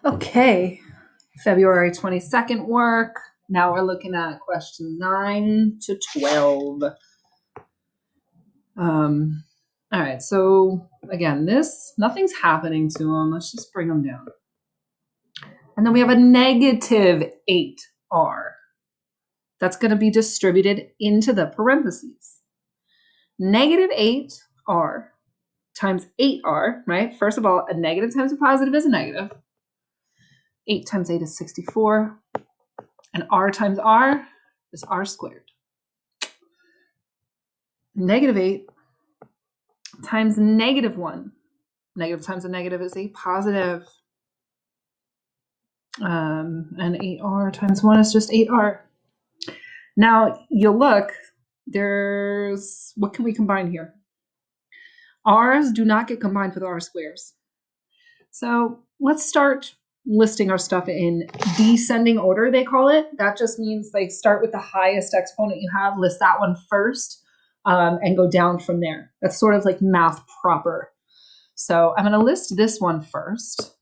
Okay, February 22nd work. Now we're looking at question 9 to 12. All right, so again, nothing's happening to them. Let's just bring them down. And then we have a negative 8r. That's going to be distributed into the parentheses. Negative 8r times 8r, right? First of all, a negative times a positive is a negative. 8 times 8 is 64. And r times r is r squared. Negative 8 times negative 1. Negative times a negative is a positive. And 8r times 1 is just 8r. Now, you'll look, what can we combine here? R's do not get combined with r squares. So let's start listing our stuff in descending order, they call it. That just means like start with the highest exponent you have, list that one first, and go down from there. That's sort of like math proper. So I'm going to list this one first,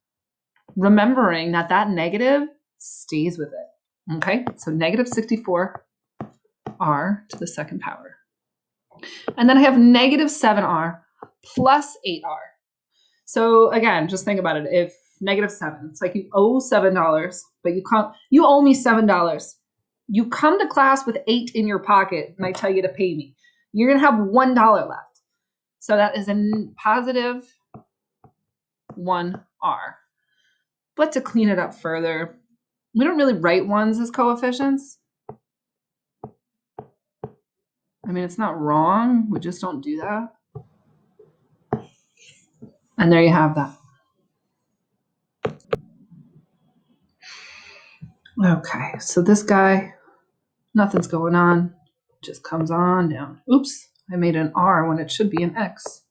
remembering that negative stays with it. Okay, so negative 64r to the second power. And then I have negative 7r plus 8r. So again, just think about it. If negative 7, it's like you owe $7, but you owe me $7. You come to class with 8 in your pocket and I tell you to pay me. You're going to have $1 left. So that is a positive 1r. But to clean it up further, we don't really write ones as coefficients. I mean, it's not wrong. We just don't do that. And there you have that. Okay, so this guy, nothing's going on. Just comes on down. Oops, I made an R when it should be an X.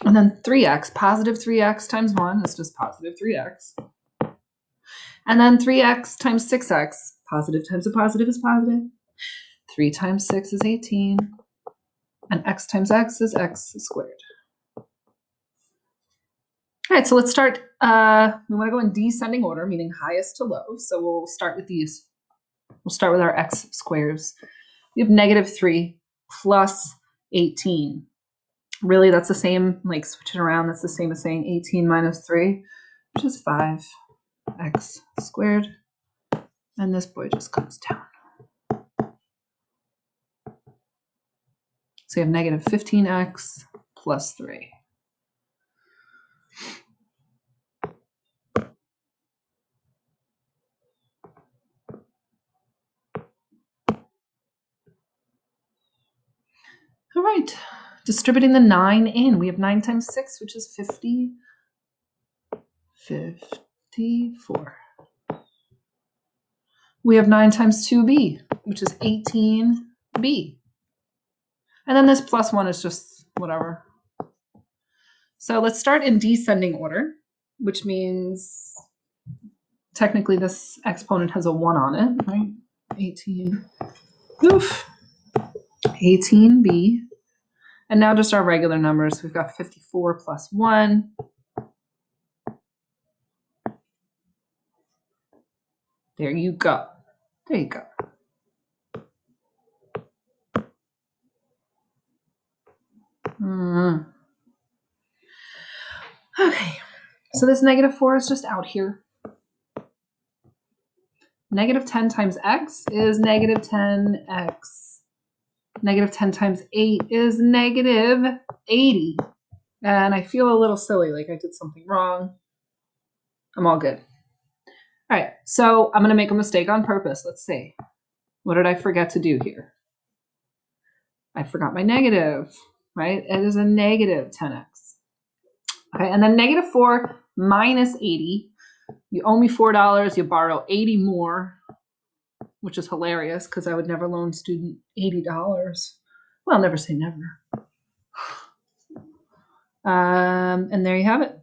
And then 3x, positive 3x times 1 is just positive 3x. And then 3x times 6x, positive times a positive is positive. 3 times 6 is 18. And x times x is x squared. All right, so let's start. We want to go in descending order, meaning highest to low. So we'll start with these. We'll start with our x squares. We have negative 3 plus 18. Really, that's the same, like switch it around, that's the same as saying 18 minus 3, which is 5x squared. And this boy just comes down. So you have negative 15x plus 3. All right, distributing the 9 in. We have 9 times 6, which is 50. 54. We have 9 times 2b, which is 18b. And then this plus 1 is just whatever. So let's start in descending order, which means technically this exponent has a 1 on it, right? 18b. And now just our regular numbers. We've got 54 plus 1. There you go. There you go. Okay, so this negative 4 is just out here. Negative 10 times x is negative 10x. Negative 10 times 8 is negative 80. And I feel a little silly, like I did something wrong. I'm all good. All right, so I'm going to make a mistake on purpose. Let's see. What did I forget to do here? I forgot my negative, right? It is a negative 10x. Okay, and then negative 4 minus 80. You owe me $4, you borrow 80 more, which is hilarious because I would never loan student $80. Well, never say never. And there you have it.